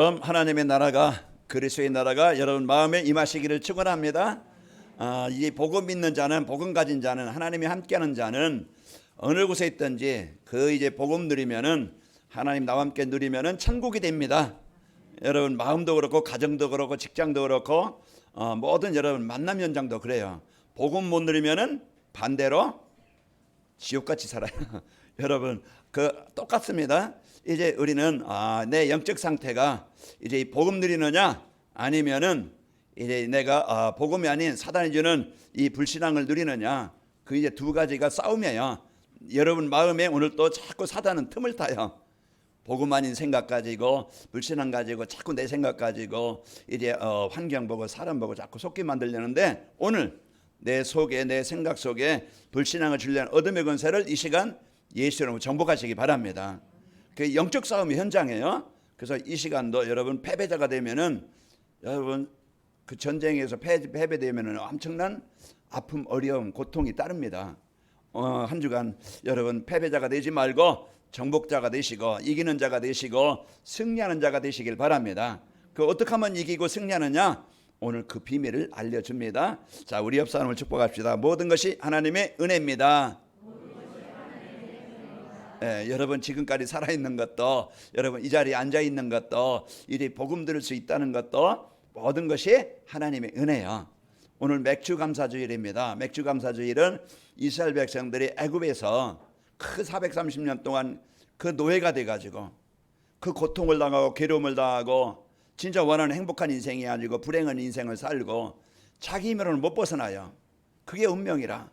하나님의 나라가, 그리스도의 나라가 여러분 마음에 임하시기를 축원합니다. 이 복음 믿는 자는, 복음 가진 자는, 하나님이 함께하는 자는 어느 곳에 있든지 그 이제 복음 누리면은, 하나님 나와 함께 누리면은 천국이 됩니다. 여러분 마음도 그렇고 가정도 그렇고 직장도 그렇고 모든 여러분 만남 현장도 그래요. 복음 못 누리면은 반대로 지옥같이 살아요. 여러분 그 똑같습니다. 이제 우리는 내 영적 상태가 이제 이 복음 누리느냐, 아니면은 이제 내가 복음이 아닌 사단이 주는 이 불신앙을 누리느냐, 그 이제 두 가지가 싸움이에요. 여러분 마음에 오늘 또 자꾸 사단은 틈을 타요. 복음 아닌 생각 가지고, 불신앙 가지고, 자꾸 내 생각 가지고 이제 환경 보고 사람 보고 자꾸 속게 만들려는데, 오늘 내 속에, 내 생각 속에 불신앙을 주려는 어둠의 권세를 이 시간 예수 이름으로 정복하시기 바랍니다. 그 영적 싸움의 현장이에요. 그래서 이 시간도 여러분 패배자가 되면은, 여러분 그 전쟁에서 패배되면은 엄청난 아픔, 어려움, 고통이 따릅니다. 한 주간 여러분 패배자가 되지 말고 정복자가 되시고 이기는 자가 되시고 승리하는 자가 되시길 바랍니다. 그 어떻게 하면 이기고 승리하느냐? 오늘 그 비밀을 알려줍니다. 자, 우리 옆 사람을 축복합시다. 모든 것이 하나님의 은혜입니다. 여러분 지금까지 살아있는 것도, 여러분 이 자리에 앉아있는 것도, 이리 복음 들을 수 있다는 것도 모든 것이 하나님의 은혜요. 오늘 맥주감사주일입니다. 맥주감사주일은 이스라엘 백성들이 애굽에서 그 430년 동안 그 노예가 돼가지고 그 고통을 당하고 괴로움을 당하고 진짜 원하는 행복한 인생이 아니고 불행한 인생을 살고 자기 힘으로는 못 벗어나요. 그게 운명이라.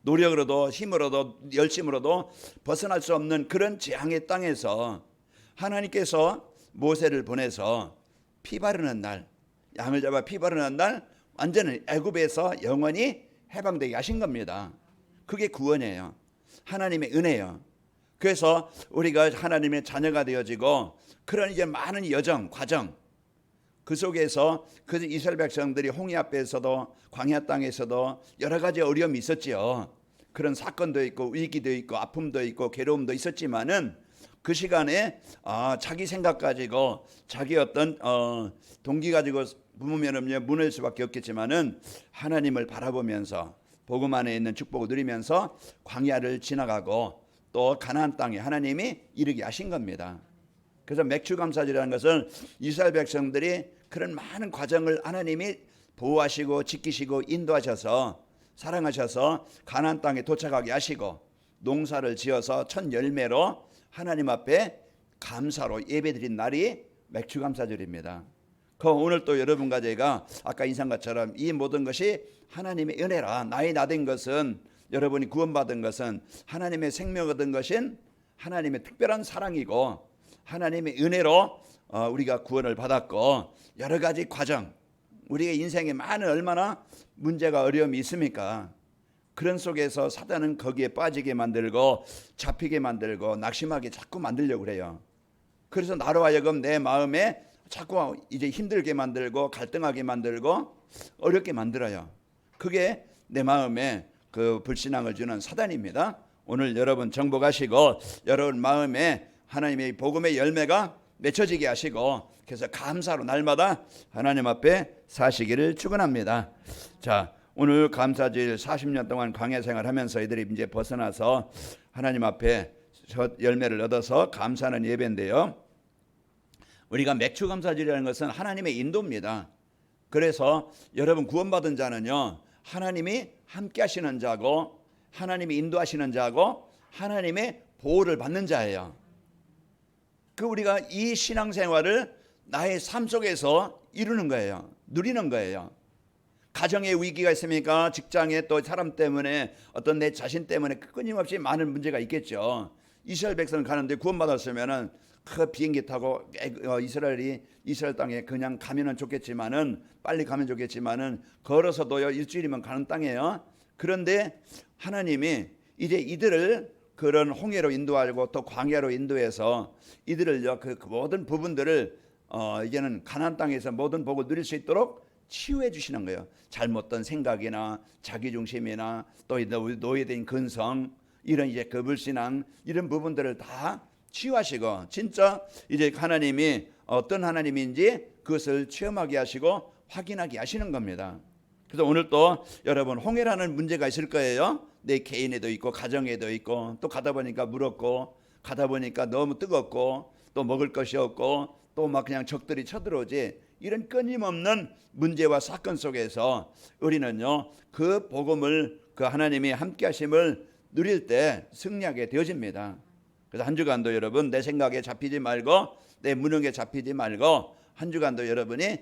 노력으로도 힘으로도 열심으로도 벗어날 수 없는 그런 재앙의 땅에서 하나님께서 모세를 보내서 피 바르는 날, 양을 잡아 피 바르는 날 완전히 애굽에서 영원히 해방되게 하신 겁니다. 그게 구원이에요. 하나님의 은혜예요. 그래서 우리가 하나님의 자녀가 되어지고 그런 이제 많은 여정, 과정, 그 속에서 그 이스라엘 백성들이 홍해 앞에서도 광야 땅에서도 여러 가지 어려움이 있었지요. 그런 사건도 있고 위기도 있고 아픔도 있고 괴로움도 있었지만은 그 시간에 자기 생각 가지고 자기 어떤 동기 가지고 부으면 무너질 수밖에 없겠지만은 하나님을 바라보면서 복음 안에 있는 축복을 누리면서 광야를 지나가고 또 가나안 땅에 하나님이 이르게 하신 겁니다. 그래서 맥주감사절이라는 것은 이스라엘 백성들이 그런 많은 과정을 하나님이 보호하시고 지키시고 인도하셔서 사랑하셔서 가나안 땅에 도착하게 하시고 농사를 지어서 첫 열매로 하나님 앞에 감사로 예배드린 날이 맥주감사절입니다. 그 오늘 또 여러분과 제가 아까 인상것처럼 이 모든 것이 하나님의 은혜라. 나의 나된 것은, 여러분이 구원받은 것은, 하나님의 생명 얻은 것은 하나님의 특별한 사랑이고 하나님의 은혜로 우리가 구원을 받았고, 여러 가지 과정, 우리의 인생에 많은 얼마나 문제가 어려움이 있습니까? 그런 속에서 사단은 거기에 빠지게 만들고 잡히게 만들고 낙심하게 자꾸 만들려고 그래요. 그래서 나로 하여금 내 마음에 자꾸 이제 힘들게 만들고 갈등하게 만들고 어렵게 만들어요. 그게 내 마음에 그 불신앙을 주는 사단입니다. 오늘 여러분 정복하시고 여러분 마음에 하나님의 복음의 열매가 맺혀지게 하시고, 그래서 감사로 날마다 하나님 앞에 사시기를 축원합니다. 자, 오늘 감사주일 40년 동안 광야 생활하면서 이들이 이제 벗어나서 하나님 앞에 첫 열매를 얻어서 감사하는 예배인데요. 우리가 맥주 감사주일이라는 것은 하나님의 인도입니다. 그래서 여러분 구원받은 자는요, 하나님이 함께 하시는 자고 하나님이 인도하시는 자고 하나님의 보호를 받는 자예요. 그 우리가 이 신앙생활을 나의 삶 속에서 이루는 거예요. 누리는 거예요. 가정에 위기가 있습니까? 직장에 또 사람 때문에, 어떤 내 자신 때문에 끊임없이 많은 문제가 있겠죠. 이스라엘 백성 가는데 구원받았으면은 그 비행기 타고 이스라엘 땅에 그냥 가면은 좋겠지만은, 빨리 가면 좋겠지만은 걸어서도요 일주일이면 가는 땅이에요. 그런데 하나님이 이제 이들을 그런 홍해로 인도하고 또 광야로 인도해서 이들을요 그 모든 부분들을 이제는 가나안 땅에서 모든 복을 누릴 수 있도록 치유해 주시는 거예요. 잘못된 생각이나 자기중심이나 또 노예된 근성, 이런 이제 거불신앙, 이런 부분들을 다 치유하시고 진짜 이제 하나님이 어떤 하나님인지 그것을 체험하게 하시고 확인하게 하시는 겁니다. 그래서 오늘 또 여러분 홍해라는 문제가 있을 거예요. 내 개인에도 있고 가정에도 있고, 또 가다 보니까 물었고, 가다 보니까 너무 뜨겁고, 또 먹을 것이 없고, 또 막 그냥 적들이 쳐들어오지. 이런 끊임없는 문제와 사건 속에서 우리는요 그 복음을, 그 하나님이 함께 하심을 누릴 때 승리하게 되어집니다. 그래서 한 주간도 여러분 내 생각에 잡히지 말고, 내 무능에 잡히지 말고, 한 주간도 여러분이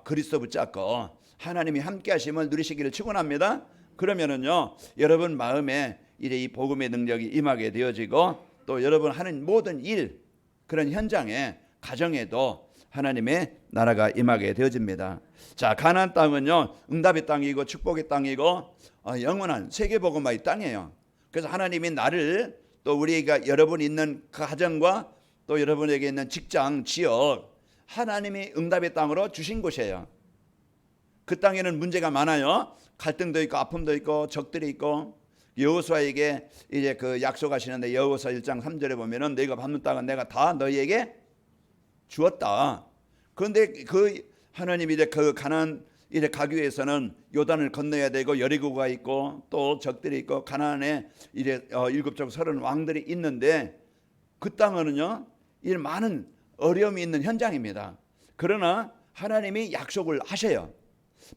그리스도 붙잡고 하나님이 함께 하심을 누리시기를 축원합니다. 그러면은요 여러분 마음에 이제 이 복음의 능력이 임하게 되어지고, 또 여러분 하는 모든 일, 그런 현장에, 가정에도 하나님의 나라가 임하게 되어집니다. 자, 가나안 땅은요 응답의 땅이고 축복의 땅이고 영원한 세계복음화의 땅이에요. 그래서 하나님이 나를, 또 우리가 여러분 있는 그 가정과 또 여러분에게 있는 직장, 지역, 하나님이 응답의 땅으로 주신 곳이에요. 그 땅에는 문제가 많아요. 갈등도 있고 아픔도 있고 적들이 있고. 여호수아에게 이제 그 약속하시는데 여호수아 1장 3절에 보면은 너희가 밟는 땅은 내가 다 너희에게 주었다. 그런데 그 하나님이 이제 그 가나안 이제 가기 위해서는 요단을 건너야 되고 여리고가 있고 또 적들이 있고 가나안에 이제 7족 30 왕들이 있는데 그 땅은요 이 많은 어려움이 있는 현장입니다. 그러나 하나님이 약속을 하셔요.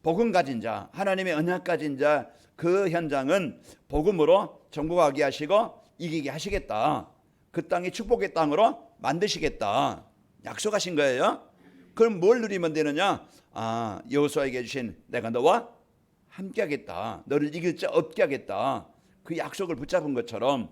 복음 가진 자, 하나님의 언약 가진 자, 그 현장은 복음으로 정복하게 하시고 이기게 하시겠다. 그 땅이 축복의 땅으로 만드시겠다. 약속하신 거예요. 그럼 뭘 누리면 되느냐? 여호수아에게 주신 내가 너와 함께 하겠다. 너를 이길 자 없게 하겠다. 그 약속을 붙잡은 것처럼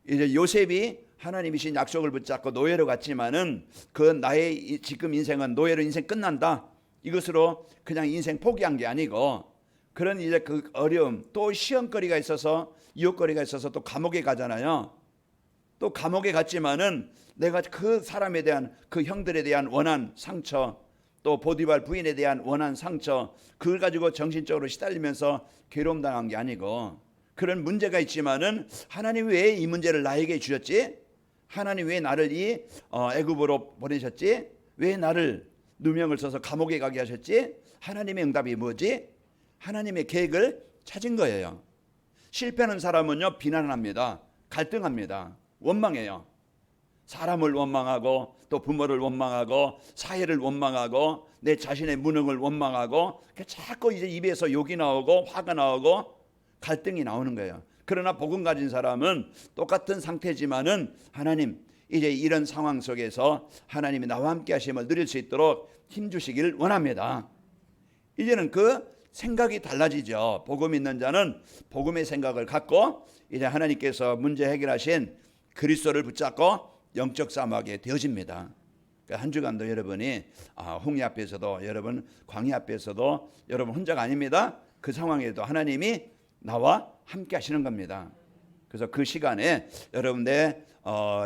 이제 요셉이 하나님이신 약속을 붙잡고 노예로 갔지만은 그 나의 지금 인생은 노예로 인생 끝난다. 이것으로 그냥 인생 포기한 게 아니고, 그런 이제 그 어려움, 또 시험거리가 있어서, 유혹거리가 있어서 또 감옥에 가잖아요. 또 감옥에 갔지만은 내가 그 사람에 대한, 그 형들에 대한 원한 상처, 또 보디발 부인에 대한 원한 상처, 그걸 가지고 정신적으로 시달리면서 괴로움 당한 게 아니고, 그런 문제가 있지만은 하나님 왜 이 문제를 나에게 주셨지? 하나님 왜 나를 이 애굽으로 보내셨지? 왜 나를 누명을 써서 감옥에 가게 하셨지? 하나님의 응답이 뭐지? 하나님의 계획을 찾은 거예요. 실패하는 사람은요 비난합니다. 갈등합니다. 원망해요. 사람을 원망하고, 또 부모를 원망하고, 사회를 원망하고, 내 자신의 무능을 원망하고, 자꾸 이제 입에서 욕이 나오고 화가 나오고 갈등이 나오는 거예요. 그러나 복음 가진 사람은 똑같은 상태지만은 하나님, 이제 이런 상황 속에서 하나님이 나와 함께 하심을 누릴 수 있도록 힘주시기를 원합니다. 이제는 그 생각이 달라지죠. 복음 있는 자는 복음의 생각을 갖고 이제 하나님께서 문제 해결하신 그리스도를 붙잡고 영적 싸움하게 되어집니다. 한 주간도 여러분이 홍해 앞에서도, 여러분 광야 앞에서도 여러분 혼자가 아닙니다. 그 상황에도 하나님이 나와 함께 하시는 겁니다. 그래서 그 시간에 여러분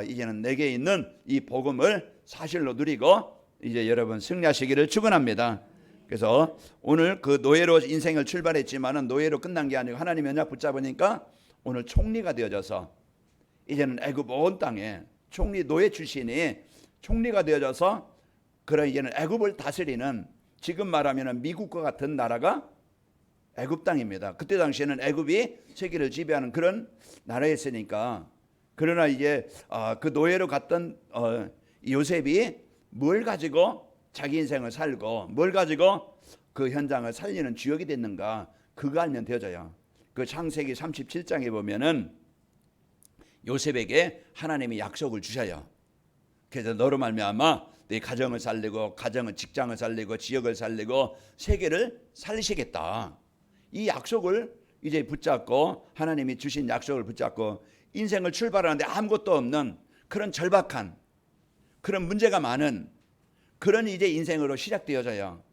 이제는 내게 있는 이 복음을 사실로 누리고 이제 여러분 승리하시기를 축원합니다. 그래서 오늘 그 노예로 인생을 출발했지만은 노예로 끝난 게 아니고 하나님 언약 붙잡으니까 오늘 총리가 되어져서 이제는 애굽 온 땅에 총리 노예 출신이 총리가 되어져서 그런 이제는 애굽을 다스리는, 지금 말하면은 미국과 같은 나라가 애굽 땅입니다. 그때 당시에는 애굽이 세계를 지배하는 그런 나라였으니까. 그러나 이제 그 노예로 갔던 요셉이 뭘 가지고 자기 인생을 살고 뭘 가지고 그 현장을 살리는 주역이 됐는가, 그거 알면 되어져요. 그 창세기 37장에 보면은 요셉에게 하나님이 약속을 주셔요. 그래서 너로 말미암아 네 가정을 살리고, 가정은 직장을 살리고, 지역을 살리고, 세계를 살리시겠다. 이 약속을 이제 붙잡고, 하나님이 주신 약속을 붙잡고 인생을 출발하는데 아무것도 없는 그런 절박한, 그런 문제가 많은 그런 이제 인생으로 시작되어져요.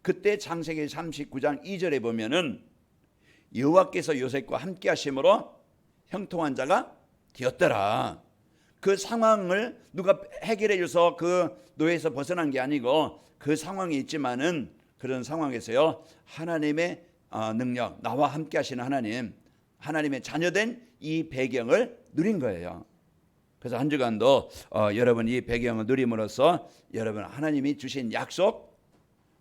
그때 창세기 39장 2절에 보면은 여호와께서 요셉과 함께 하심으로 형통한 자가 되었더라. 그 상황을 누가 해결해 줘서 그 노예에서 벗어난 게 아니고, 그 상황이 있지만은 그런 상황에서요 하나님의 능력, 나와 함께 하시는 하나님, 하나님의 자녀된 이 배경을 누린 거예요. 그래서 한 주간도 여러분 이 배경을 누림으로써 여러분 하나님이 주신 약속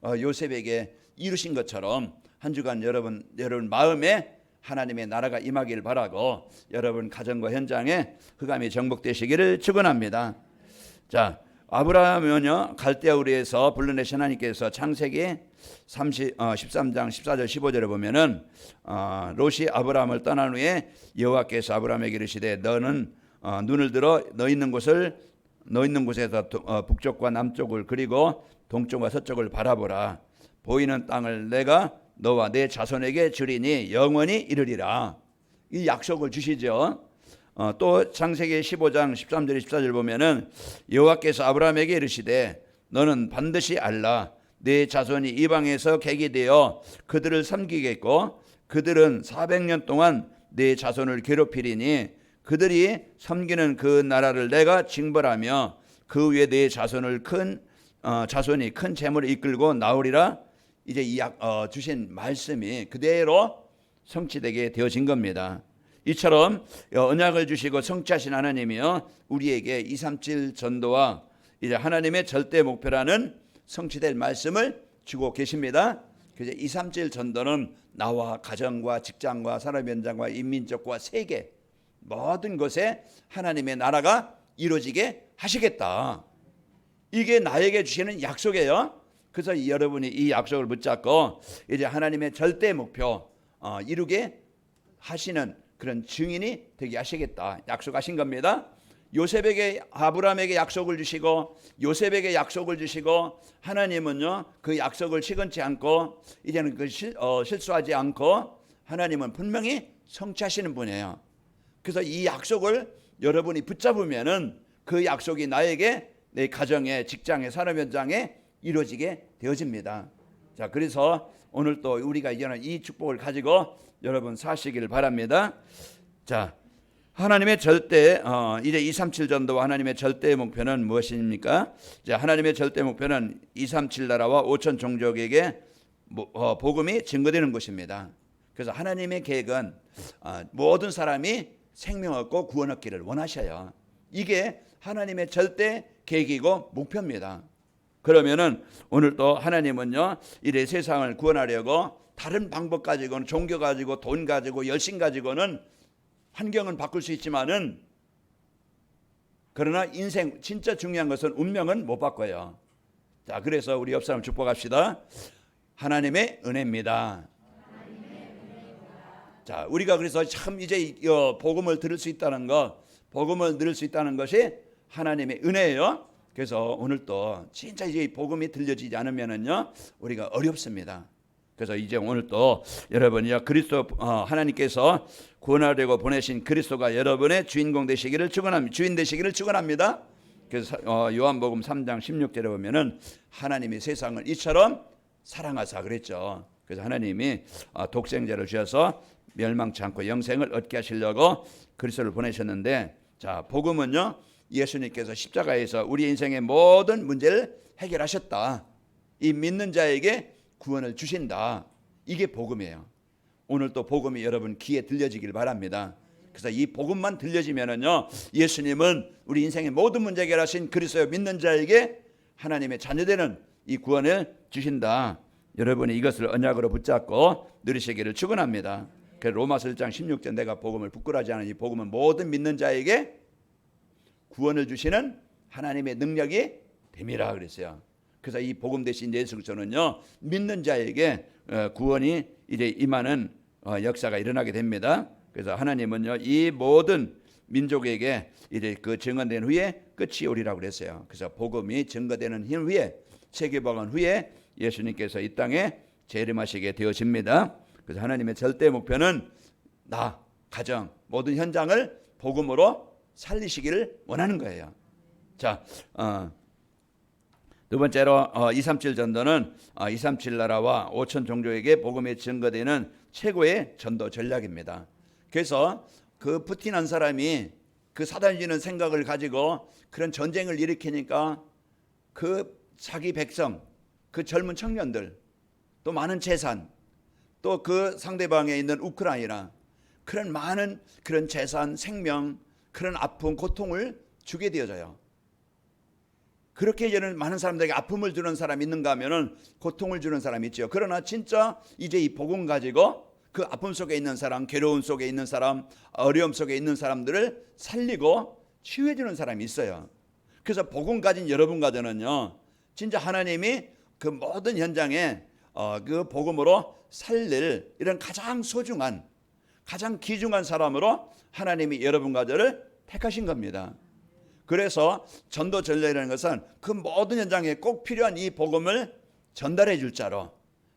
요셉에게 이루신 것처럼 한 주간 여러분 마음에 하나님의 나라가 임하기를 바라고 여러분 가정과 현장에 흑암이 정복되시기를 축원합니다. 자, 아브라함은요 갈대아 우리에서 불러내신 하나님께서 창세기 13장 14절 15절에 보면은 롯이 아브라함을 떠난 후에 여호와께서 아브라함에게 이르시되 너는 눈을 들어 너 있는 곳에서 북쪽과 남쪽을 그리고 동쪽과 서쪽을 바라보라. 보이는 땅을 내가 너와 내 자손에게 주리니 영원히 이르리라. 이 약속을 주시죠. 또 창세기 15장 13절 14절 보면은 여호와께서 아브라함에게 이르시되 너는 반드시 알라. 내 자손이 이방에서 객이 되어 그들을 섬기겠고 그들은 400년 동안 내 자손을 괴롭히리니 그들이 섬기는 그 나라를 내가 징벌하며 그 위에 내 자손이 큰 재물을 이끌고 나오리라. 이제 주신 말씀이 그대로 성취되게 되어진 겁니다. 이처럼 언약을 주시고 성취하신 하나님이요 우리에게 237 전도와 이제 하나님의 절대 목표라는 성취될 말씀을 주고 계십니다. 그래서 237 전도는 나와 가정과 직장과 산업 현장과 인민족과 세계 모든 곳에 하나님의 나라가 이루어지게 하시겠다. 이게 나에게 주시는 약속이에요. 그래서 여러분이 이 약속을 붙잡고 이제 하나님의 절대 목표 이루게 하시는 그런 증인이 되게 하시겠다. 약속하신 겁니다. 요셉에게 아브라함에게 약속을 주시고 요셉에게 약속을 주시고 하나님은요 그 약속을 시건치 않고 이제는 실수하지 않고 하나님은 분명히 성취하시는 분이에요. 그래서 이 약속을 여러분이 붙잡으면은 그 약속이 나에게 내 가정에 직장에 산업 현장에 이루어지게 되어집니다. 자, 그래서 오늘 또 우리가 이제는 이 축복을 가지고 여러분 사시기를 바랍니다. 자, 하나님의 절대 이제 237 전도와 하나님의 절대 목표는 무엇입니까? 이제 하나님의 절대 목표는 237 나라와 5천 종족에게 복음이 증거되는 것입니다. 그래서 하나님의 계획은 모든 사람이 생명 얻고 구원 얻기를 원하셔요. 이게 하나님의 절대 계획이고 목표입니다. 그러면은 오늘 또 하나님은요 이래 세상을 구원하려고 다른 방법 가지고는 종교 가지고 돈 가지고 열심 가지고는 환경은 바꿀 수 있지만은 그러나 인생 진짜 중요한 것은 운명은 못 바꿔요. 자, 그래서 우리 옆 사람 축복합시다. 하나님의 은혜입니다. 자, 우리가 그래서 참 이제 복음을 들을 수 있다는 것, 복음을 들을 수 있다는 것이 하나님의 은혜예요. 그래서 오늘 또 진짜 이제 복음이 들려지지 않으면은요 우리가 어렵습니다. 그래서 이제 오늘 또 여러분이요 그리스도 하나님께서 구원하려고 보내신 그리스도가 여러분의 주인공 되시기를 축원합니다. 주인 되시기를 축원합니다. 그래서 요한복음 3장 16절에 보면은 하나님이 세상을 이처럼 사랑하사 그랬죠. 그래서 하나님이 독생자를 주셔서 멸망치 않고 영생을 얻게 하시려고 그리스도를 보내셨는데, 자, 복음은요 예수님께서 십자가에서 우리 인생의 모든 문제를 해결하셨다. 이 믿는 자에게 구원을 주신다. 이게 복음이에요. 오늘 또 복음이 여러분 귀에 들려지길 바랍니다. 그래서 이 복음만 들려지면은요 예수님은 우리 인생의 모든 문제 해결하신 그리스도 믿는 자에게 하나님의 자녀되는 이 구원을 주신다. 여러분이 이것을 언약으로 붙잡고 누리시기를 축원합니다. 그래서 로마서 1장 16절 내가 복음을 부끄러워하지 않은 이 복음은 모든 믿는 자에게 구원을 주시는 하나님의 능력이 됨이라 그랬어요. 그래서 이 복음 대신 예수 그리스도는요 믿는 자에게 구원이 이제 임하는 역사가 일어나게 됩니다. 그래서 하나님은요 이 모든 민족에게 이제 그 증언된 후에 끝이 오리라고 그랬어요. 그래서 복음이 증거되는 후에 세계복음 후에 예수님께서 이 땅에 재림하시게 되어집니다. 그래서 하나님의 절대 목표는 나, 가정, 모든 현장을 복음으로 살리시기를 원하는 거예요. 자, 두 번째로 237 전도는 237 나라와 5천 종족에게 복음이 증거되는 최고의 전도 전략입니다. 그래서 그 푸틴한 사람이 그 사단이 주는 생각을 가지고 그런 전쟁을 일으키니까 그 자기 백성, 그 젊은 청년들, 또 많은 재산, 또 그 상대방에 있는 우크라이나 그런 많은 그런 재산, 생명, 그런 아픔, 고통을 주게 되어져요. 그렇게 이제는 많은 사람들에게 아픔을 주는 사람이 있는가 하면은 고통을 주는 사람이 있죠. 그러나 진짜 이제 이 복음 가지고 그 아픔 속에 있는 사람, 괴로움 속에 있는 사람, 어려움 속에 있는 사람들을 살리고 치유해 주는 사람이 있어요. 그래서 복음 가진 여러분 가정은요, 진짜 하나님이 그 모든 현장에 그 복음으로 살릴 이런 가장 소중한, 가장 귀중한 사람으로 하나님이 여러분 가정을 택하신 겁니다. 그래서 전도 전례라는 것은 그 모든 현장에 꼭 필요한 이 복음을 전달해 줄 자로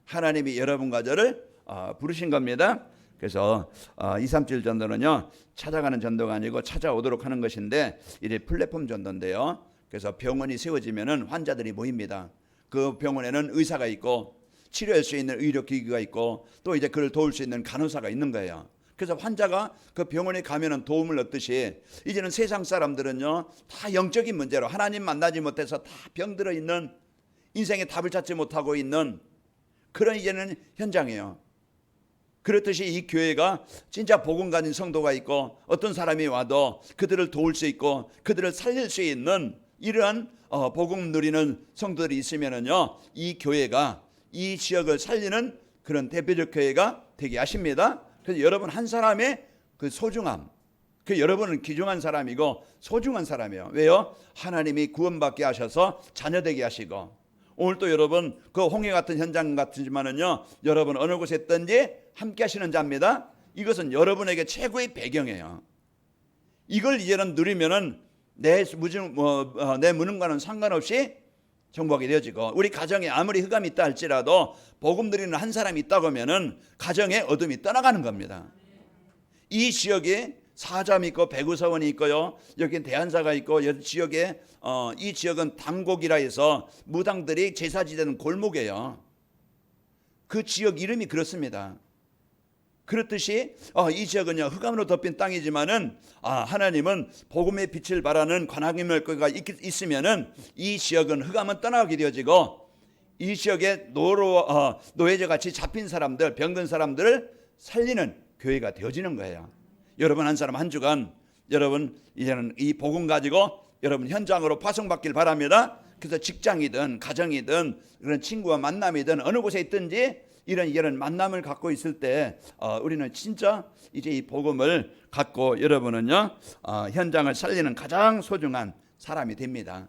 하나님이 여러분 가정을 부르신 겁니다. 그래서 237 전도는요, 찾아가는 전도가 아니고 찾아오도록 하는 것인데, 이제 플랫폼 전도인데요. 그래서 병원이 세워지면은 환자들이 모입니다. 그 병원에는 의사가 있고 치료할 수 있는 의료기기가 있고 또 이제 그를 도울 수 있는 간호사가 있는 거예요. 그래서 환자가 그 병원에 가면은 도움을 얻듯이 이제는 세상 사람들은요, 다 영적인 문제로 하나님 만나지 못해서 다 병들어 있는, 인생의 답을 찾지 못하고 있는 그런 이제는 현장이에요. 그렇듯이 이 교회가 진짜 복음 가진 성도가 있고 어떤 사람이 와도 그들을 도울 수 있고 그들을 살릴 수 있는 이러한 복음 누리는 성도들이 있으면은요, 이 교회가 이 지역을 살리는 그런 대표적 교회가 되게 하십니다. 그래서 여러분 한 사람의 그 소중함, 그 여러분은 귀중한 사람이고 소중한 사람이에요. 왜요? 하나님이 구원받게 하셔서 자녀되게 하시고, 오늘 또 여러분 그 홍해 같은 현장 같지만은요, 여러분 어느 곳에 있든지 함께 하시는 자입니다. 이것은 여러분에게 최고의 배경이에요. 이걸 이제는 누리면은 내 무능과는 상관없이 정복하게 되어지고, 우리 가정에 아무리 흑암이 있다 할지라도 복음 드리는 한 사람이 있다고 하면은 가정에 어둠이 떠나가는 겁니다. 이 지역에 사잠이 있고 배구사원이 있고요, 여기 대한사가 있고, 이 지역에 이 지역은 당곡이라 해서 무당들이 제사지되는 골목이에요. 그 지역 이름이 그렇습니다. 그렇듯이 이 지역은요, 흑암으로 덮인 땅이지만은 하나님은 복음의 빛을 발하는 관악의 멸거가 있으면은 이 지역은 흑암은 떠나게 되어지고, 이 지역에 노예자 같이 잡힌 사람들, 병든 사람들을 살리는 교회가 되어지는 거예요. 여러분 한 사람 한 주간 여러분 이제는 이 복음 가지고 여러분 현장으로 파송받길 바랍니다. 그래서 직장이든 가정이든 그런 친구와 만남이든 어느 곳에 있든지 이런 만남을 갖고 있을 때 우리는 진짜 이제 이 복음을 갖고 여러분은요, 현장을 살리는 가장 소중한 사람이 됩니다.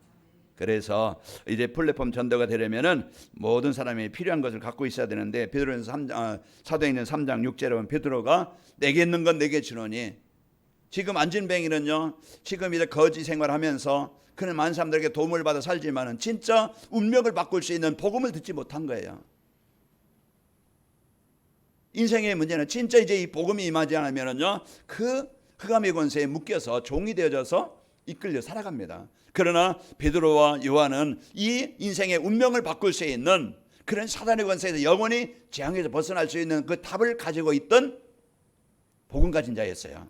그래서 이제 플랫폼 전도가 되려면은 모든 사람이 필요한 것을 갖고 있어야 되는데, 베드로전서 3장, 사도행전 3장 6절에 보면 베드로가 내게 있는 건 내게 주노니, 지금 안진뱅이는요, 지금 이제 거지 생활하면서 그는 많은 사람들에게 도움을 받아 살지만은 진짜 운명을 바꿀 수 있는 복음을 듣지 못한 거예요. 인생의 문제는 진짜 이제 이 복음이 임하지 않으면은요, 그 흑암의 권세에 묶여서 종이 되어져서 이끌려 살아갑니다. 그러나 베드로와 요한은 이 인생의 운명을 바꿀 수 있는 그런 사단의 권세에서 영원히 재앙에서 벗어날 수 있는 그 답을 가지고 있던 복음 가진 자였어요.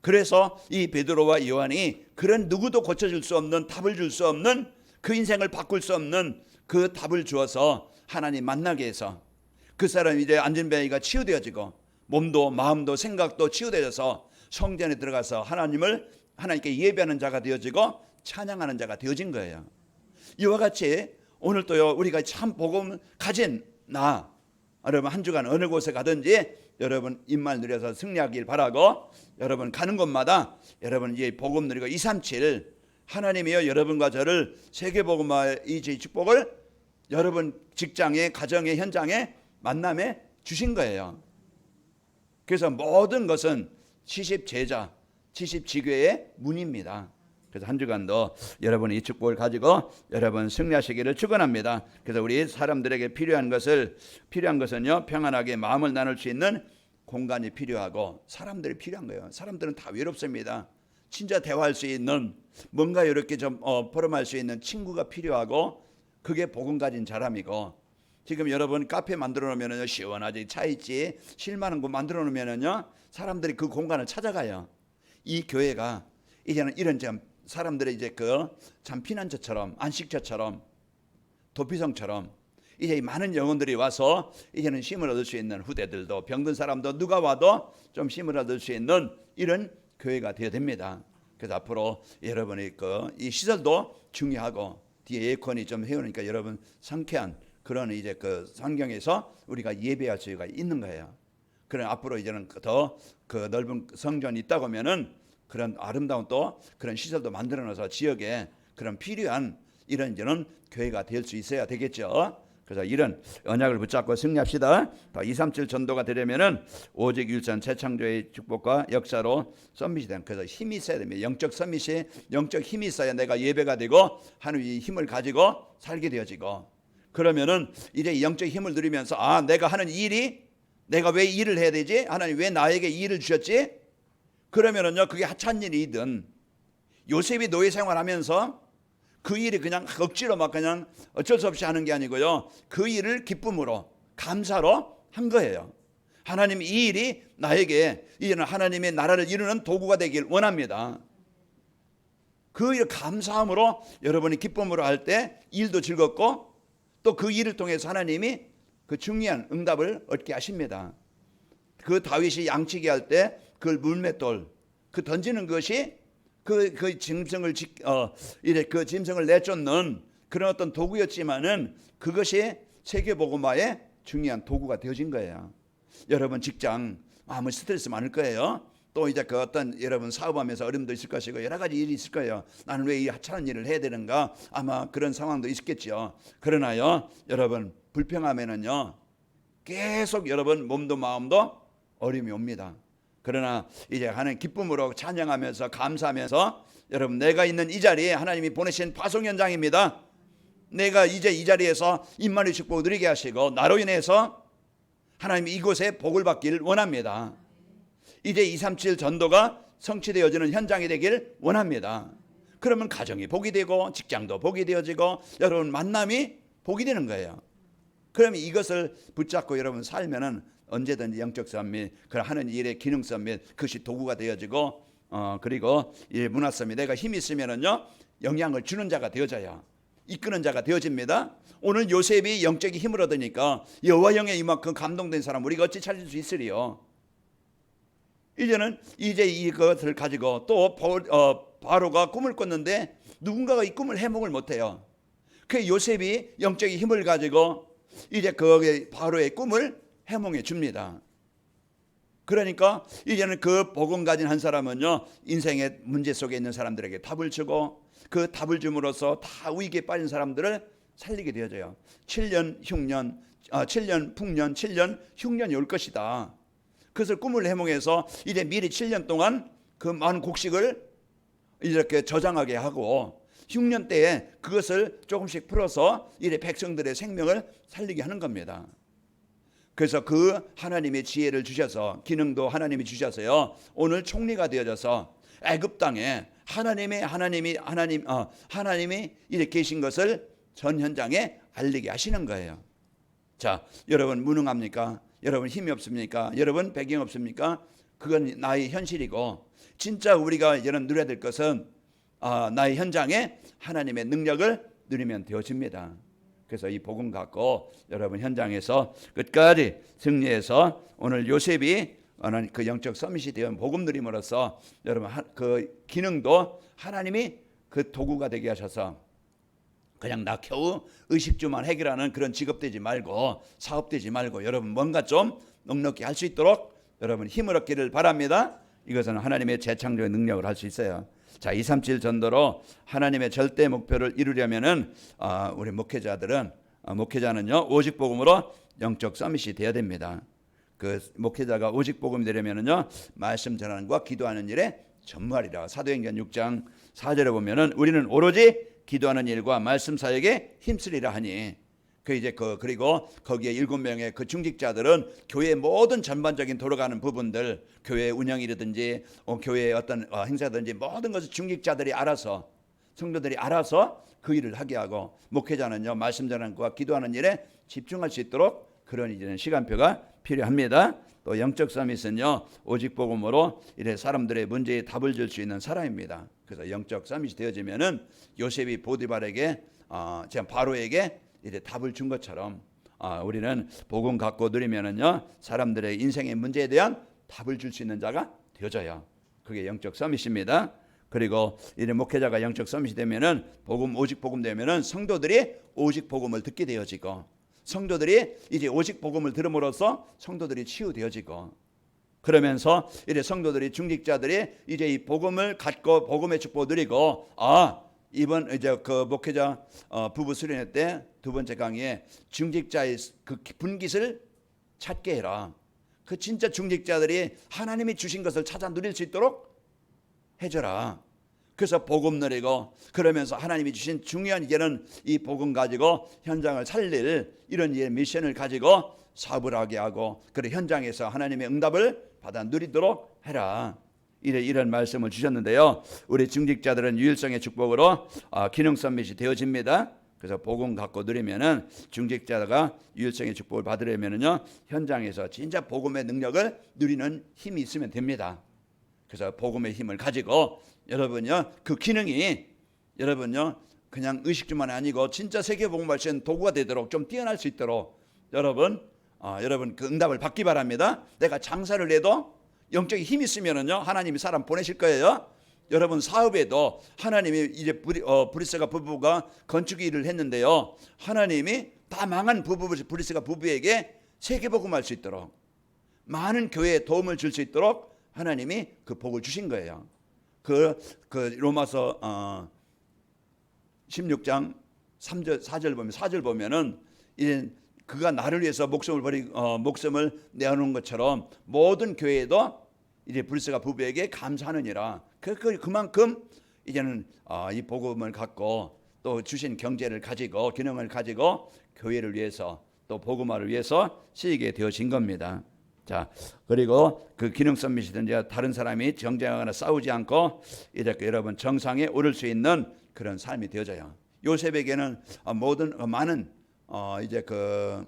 그래서 이 베드로와 요한이 그런 누구도 고쳐줄 수 없는, 답을 줄 수 없는, 그 인생을 바꿀 수 없는 그 답을 주어서 하나님 만나게 해서 그 사람이 이제 안진뱅이가 치유되어지고 몸도 마음도 생각도 치유되어서 성전에 들어가서 하나님께 예배하는 자가 되어지고 찬양하는 자가 되어진 거예요. 이와 같이 오늘 또요, 우리가 참 복음 가진 여러분 한 주간 어느 곳에 가든지 여러분 입만 누려서 승리하길 바라고, 여러분 가는 곳마다 여러분 이제 복음 누리고 237 하나님이여 여러분과 저를 세계복음화의 이 축복을 여러분 직장에, 가정에, 현장에, 만남에 주신 거예요. 그래서 모든 것은 70제자 70지교의 문입니다. 그래서 한 주간도 여러분이 이 축복을 가지고 여러분 승리하시기를 축원합니다. 그래서 우리 사람들에게 필요한 것은요, 평안하게 마음을 나눌 수 있는 공간이 필요하고 사람들이 필요한 거예요. 사람들은 다 외롭습니다. 진짜 대화할 수 있는, 뭔가 이렇게 좀 포럼할 수 있는 친구가 필요하고, 그게 복음 가진 사람이고, 지금 여러분 카페 만들어 놓으면요, 시원하지, 차 있지, 쉴만한 곳 만들어 놓으면요, 사람들이 그 공간을 찾아가요. 이 교회가 이제는 이런 점 사람들의 이제 그 참 피난처처럼, 안식처처럼, 도피성처럼 이제 많은 영혼들이 와서 이제는 쉼을 얻을 수 있는, 후대들도 병든 사람도 누가 와도 좀 쉼을 얻을 수 있는 이런 교회가 되어야 됩니다. 그래서 앞으로 여러분의 이 시설도 중요하고 뒤에 에어컨이 좀 해오니까 여러분 상쾌한 그런 이제 그 환경에서 우리가 예배할 수가 있는 거예요. 그런 앞으로 이제는 더 그 넓은 성전이 있다 보면은 그런 아름다운 또 그런 시설도 만들어놔서 지역에 그런 필요한 이런 이제는 교회가 될 수 있어야 되겠죠. 그래서 이런 언약을 붙잡고 승리합시다. 237 전도가 되려면은 오직 일선 재창조의 축복과 역사로 썸밋이 되는, 그래서 힘이 있어야 됩니다. 영적 썸밋이, 영적 힘이 있어야 내가 예배가 되고 하나님의 힘을 가지고 살게 되어지고, 그러면은 이제 영적 힘을 누리면서 내가 하는 일이, 내가 왜 일을 해야 되지? 하나님 왜 나에게 이 일을 주셨지? 그러면은요, 그게 하찮은 일이든 요셉이 노예 생활하면서 그 일이 그냥 억지로 막 그냥 어쩔 수 없이 하는 게 아니고요, 그 일을 기쁨으로 감사로 한 거예요. 하나님 이 일이 나에게 이제는 하나님의 나라를 이루는 도구가 되길 원합니다. 그 일을 감사함으로 여러분이 기쁨으로 할 때 일도 즐겁고 또 그 일을 통해서 하나님이 그 중요한 응답을 얻게 하십니다. 그 다윗이 양치기 할 때 그 물맷돌 그 던지는 것이 그 짐승을 그 짐승을 내쫓는 그런 어떤 도구였지만은 그것이 세계복음화의 중요한 도구가 되어진 거예요. 여러분 직장 아무 스트레스 많을 거예요. 또 이제 그 어떤 여러분 사업하면서 어려움도 있을 것이고 여러 가지 일이 있을 거예요. 나는 왜 이 하찮은 일을 해야 되는가? 아마 그런 상황도 있겠죠. 그러나요, 여러분 불평하면은요 계속 여러분 몸도 마음도 어려움이 옵니다. 그러나 이제 하나님 기쁨으로 찬양하면서 감사하면서, 여러분 내가 있는 이 자리에 하나님이 보내신 파송 현장입니다. 내가 이제 이 자리에서 임마누엘 축복을 누리게 하시고 나로 인해서 하나님이 이곳에 복을 받기를 원합니다. 이제 237 전도가 성취되어지는 현장이 되길 원합니다. 그러면 가정이 복이 되고 직장도 복이 되어지고 여러분 만남이 복이 되는 거예요. 그러면 이것을 붙잡고 여러분 살면은 언제든지 영적 썸밋, 하는 일의 기능 썸밋, 그것이 도구가 되어지고 그리고 이 문화 썸밋, 내가 힘이 있으면은요 영향을 주는 자가 되어져요. 이끄는 자가 되어집니다. 오늘 요셉이 영적인 힘을 얻으니까 여호와 영에 이만큼 감동된 사람 우리가 어찌 찾을 수 있으리요? 이제 이것을 가지고 또 바로가 꿈을 꿨는데 누군가가 이 꿈을 해몽을 못해요. 그 요셉이 영적인 힘을 가지고 이제 그 바로의 꿈을 해몽해 줍니다. 그러니까 이제는 그 복음 가진 한 사람은요 인생의 문제 속에 있는 사람들에게 답을 주고 그 답을 줌으로써 다 위기에 빠진 사람들을 살리게 되어져요. 7년 흉년 7년 풍년 7년 흉년이 올 것이다. 그것을 꿈을 해몽해서 이제 미리 7년 동안 그 많은 곡식을 이렇게 저장하게 하고 흉년 때에 그것을 조금씩 풀어서 이제 백성들의 생명을 살리게 하는 겁니다. 그래서 그 하나님의 지혜를 주셔서 기능도 하나님이 주셔서요 오늘 총리가 되어져서 애굽 땅에 하나님이 이렇게 계신 것을 전 현장에 알리게 하시는 거예요. 자, 여러분 무능합니까? 여러분 힘이 없습니까? 여러분 배경 없습니까? 그건 나의 현실이고, 진짜 우리가 이제는 누려야 될 것은 나의 현장에 하나님의 능력을 누리면 되어집니다. 그래서 이 복음 갖고 여러분 현장에서 끝까지 승리해서 오늘 요셉이 그 영적 서밋이 되어 복음 누림으로써 여러분 그 기능도 하나님이 그 도구가 되게 하셔서 그냥 나 겨우 의식주만 해결하는 그런 직업 되지 말고 사업 되지 말고 여러분 뭔가 좀 넉넉히 할 수 있도록 여러분 힘을 얻기를 바랍니다. 이것은 하나님의 재창조의 능력을 할 수 있어요. 자, 237 전도로 하나님의 절대 목표를 이루려면은 우리 목회자는요 오직 복음으로 영적 서밋이 되어야 됩니다. 그 목회자가 오직 복음이 되려면은요 말씀 전하는과 기도하는 일에 전무하리라. 사도행전 6장 4절에 보면은 우리는 오로지 기도하는 일과 말씀 사역에 힘쓰리라 하니, 그리고 거기에 7명의 그 중직자들은 교회의 모든 전반적인 돌아가는 부분들, 교회 운영이라든지 교회의 어떤 행사든지 모든 것을 중직자들이 알아서, 성도들이 알아서 그 일을 하게 하고, 목회자는요 말씀 전하는 것과 기도하는 일에 집중할 수 있도록 그런 이제는 시간표가 필요합니다. 또 영적 서밋은요 오직 복음으로 이래 사람들의 문제에 답을 줄 수 있는 사람입니다. 그래서 영적 서밋이 되어지면은 요셉이 보디발에게 바로에게 이제 답을 준 것처럼 우리는 복음 갖고 누리면은요 사람들의 인생의 문제에 대한 답을 줄 수 있는 자가 되어져요. 그게 영적 서밋입니다. 그리고 이제 목회자가 영적 서밋이 되면은 오직 복음 되면은 성도들이 오직 복음을 듣게 되어지고, 성도들이 이제 오직 복음을 들음으로써 성도들이 치유되어지고, 그러면서 이제 성도들이 중직자들이 이제 이 복음을 갖고 복음의 축복을 누리고, 이번 이제 그 목회자 부부 수련회 때 두 번째 강의에 중직자의 그 깊은 깃을 찾게 해라. 그 진짜 중직자들이 하나님이 주신 것을 찾아 누릴 수 있도록 해줘라. 그래서 복음 누리고, 그러면서 하나님이 주신 중요한 이제는 이 복음 가지고 현장을 살릴 이런 미션을 가지고 사업을 하게 하고, 그래 현장에서 하나님의 응답을 받아 누리도록 해라. 이런 말씀을 주셨는데요. 우리 중직자들은 유일성의 축복으로 기능 서밋이 되어집니다. 그래서 복음 갖고 누리면은 중직자가 유일성의 축복을 받으려면은요, 현장에서 진짜 복음의 능력을 누리는 힘이 있으면 됩니다. 그래서 복음의 힘을 가지고 여러분요, 그 기능이 여러분요 그냥 의식주만 아니고 진짜 세계 복음 발전 도구가 되도록 좀 뛰어날 수 있도록 여러분 그 응답을 받기 바랍니다. 내가 장사를 해도 영적인 힘이 있으면은요, 하나님이 사람 보내실 거예요. 여러분 사업에도 하나님이 이제 브리스가 부부가 건축 일을 했는데요, 하나님이 다 망한 브리스가 부부에게 세계 복음할 수 있도록, 많은 교회에 도움을 줄 수 있도록 하나님이 그 복을 주신 거예요. 그 로마서 16장 3절 4절 보면은 이제 그가 나를 위해서 목숨을 내어놓은 것처럼 모든 교회에도 이제 브리스가 부부에게 감사하느니라. 그만큼 이제는 이 복음을 갖고 또 주신 경제를 가지고 기능을 가지고 교회를 위해서 또 복음화를 위해서 쓰이게 되어진 겁니다. 자, 그리고 그 기능 서밋이든지 다른 사람이 정쟁하거나 싸우지 않고 이렇게 여러분 정상에 오를 수 있는 그런 삶이 되어져요. 요셉에게는 많은 이제 그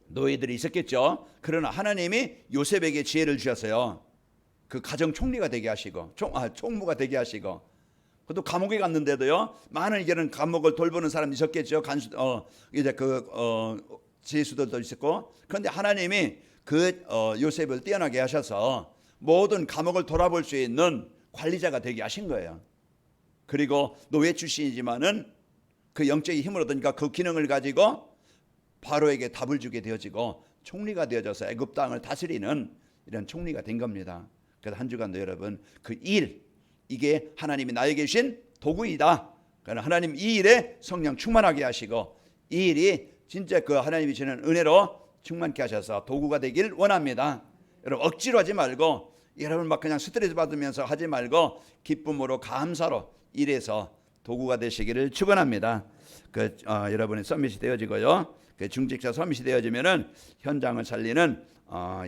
노예들이 있었겠죠. 그러나 하나님이 요셉에게 지혜를 주셨어요. 그 가정 총리가 되게 하시고, 총무가 되게 하시고, 또 감옥에 갔는데도요, 많은 이제는 감옥을 돌보는 사람이 있었겠죠. 이제 제수들도 있었고, 그런데 하나님이 요셉을 뛰어나게 하셔서 모든 감옥을 돌아볼 수 있는 관리자가 되게 하신 거예요. 그리고 노예 출신이지만은 그 영적인 힘을 얻으니까 그 기능을 가지고 바로에게 답을 주게 되어지고 총리가 되어져서 애굽 땅을 다스리는 이런 총리가 된 겁니다. 그래서 한 주간도 여러분 이게 하나님이 나에게 주신 도구이다. 그러나 하나님 이 일에 성령 충만하게 하시고 이 일이 진짜 그 하나님이 주는 은혜로 충만케 하셔서 도구가 되길 원합니다. 여러분 억지로 하지 말고, 여러분 막 그냥 스트레스 받으면서 하지 말고 기쁨으로 감사로 일해서 도구가 되시기를 축원합니다. 여러분의 서밋이 되어지고요. 그 중직자 서밋이 되어지면은 현장을 살리는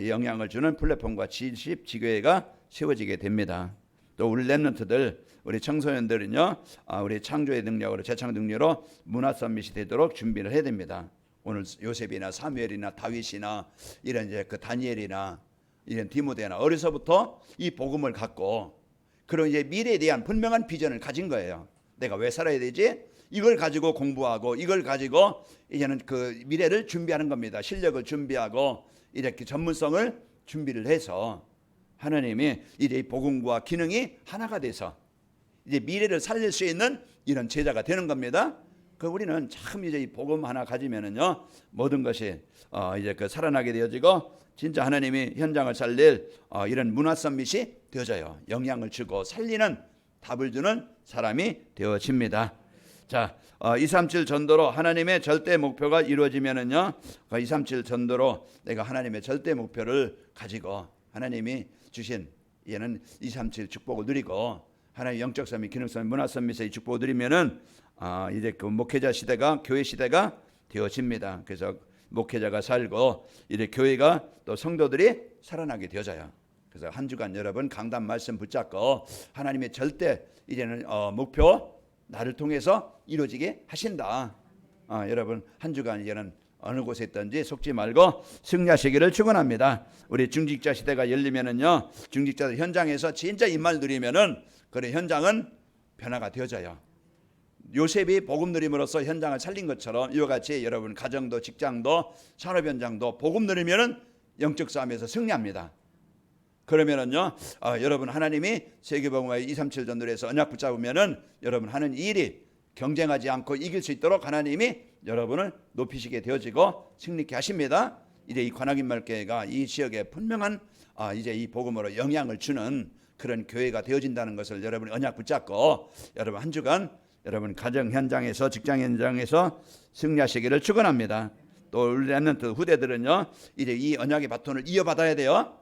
영향을 주는 플랫폼과 지교회가 세워지게 됩니다. 또 우리 렘넌트들, 우리 청소년들은요, 우리 창조의 능력으로, 재창 능력으로 문화 서밋이 되도록 준비를 해야 됩니다. 오늘 요셉이나 사무엘이나 다윗이나 이런 이제 그 다니엘이나 이런 디모데나 어려서부터 이 복음을 갖고 그런 이제 미래에 대한 분명한 비전을 가진 거예요. 내가 왜 살아야 되지? 이걸 가지고 공부하고 이걸 가지고 이제는 그 미래를 준비하는 겁니다. 실력을 준비하고 이렇게 전문성을 준비를 해서 하나님이 이제 복음과 기능이 하나가 돼서 이제 미래를 살릴 수 있는 이런 제자가 되는 겁니다. 우리는 참 이제 이 복음 하나 가지면은요, 모든 것이 이제 살아나게 되어지고 진짜 하나님이 현장을 살릴 이런 문화 서밋이 되어져요. 영향을 주고 살리는 답을 주는 사람이 되어집니다. 자, 237 전도로 하나님의 절대 목표가 이루어지면은요, 237 전도로 내가 하나님의 절대 목표를 가지고 하나님이 주신 얘는 237 축복을 누리고 하나님 영적 서밋, 기능 서밋, 문화 서밋의 이 축복을 누리면은 이제 그 목회자 시대가 교회 시대가 되어집니다. 그래서 목회자가 살고 이제 교회가 또 성도들이 살아나게 되어져요. 그래서 한 주간 여러분 강단 말씀 붙잡고 하나님의 절대 이제는 목표 나를 통해서 이루어지게 하신다. 여러분 한 주간 이제는 어느 곳에 있든지 속지 말고 승리하시기를 축원합니다. 우리 중직자 시대가 열리면은요, 중직자들 현장에서 진짜 임말 누리면은 그래 현장은 변화가 되어져요. 요셉이 복음 누림으로써 현장을 살린 것처럼 이와 같이 여러분 가정도 직장도 산업 현장도 복음 누리면은 영적 싸움에서 승리합니다. 그러면은요, 여러분 하나님이 세계복음화의 237 전도를 해서 언약 붙잡으면은 여러분 하는 일이 경쟁하지 않고 이길 수 있도록 하나님이 여러분을 높이시게 되어지고 승리케 하십니다. 이제 이 관악인말교회가 이 지역에 분명한 이제 이 복음으로 영향을 주는 그런 교회가 되어진다는 것을 여러분이 언약 붙잡고 여러분 한 주간 여러분 가정 현장에서 직장 현장에서 승리하시기를 축원합니다. 또 우리 랩런트 후대들은요, 이제 이 언약의 바톤을 이어받아야 돼요.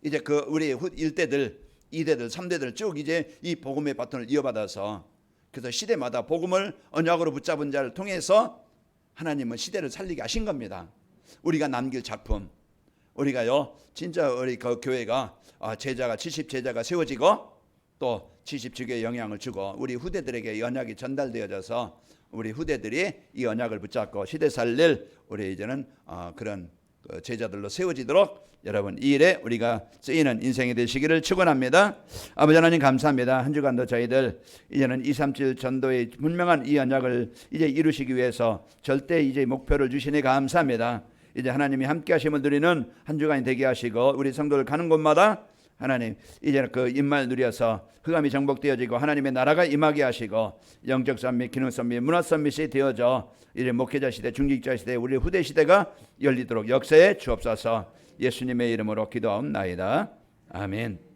이제 그 우리 1대들, 2대들, 3대들 쭉 이제 이 복음의 바톤을 이어받아서 그래서 시대마다 복음을 언약으로 붙잡은 자를 통해서 하나님은 시대를 살리게 하신 겁니다. 우리가 남길 작품, 우리가요 진짜 우리 그 교회가 제자가 70제자가 세워지고 또 70주교에 영향을 주고 우리 후대들에게 이 언약이 전달되어져서 우리 후대들이 이 언약을 붙잡고 시대 살릴 우리 이제는 그런 제자들로 세워지도록 여러분 이 일에 우리가 쓰이는 인생이 되시기를 축원합니다. 아버지 하나님 감사합니다. 한 주간도 저희들 이제는 237 전도의 분명한 이 언약을 이제 이루시기 위해서 절대 이제 목표를 주시니 감사합니다. 이제 하나님이 함께 하심을 누리는 한 주간이 되게 하시고 우리 성도들 가는 곳마다 하나님 이제 그 임마를 누려서 흑암이 정복되어지고 하나님의 나라가 임하게 하시고 영적 선미, 기능 선미, 문화 선미시 되어져 이제 목회자 시대, 중직자 시대, 우리 후대 시대가 열리도록 역사에 주옵소서. 예수님의 이름으로 기도하옵나이다. 아멘.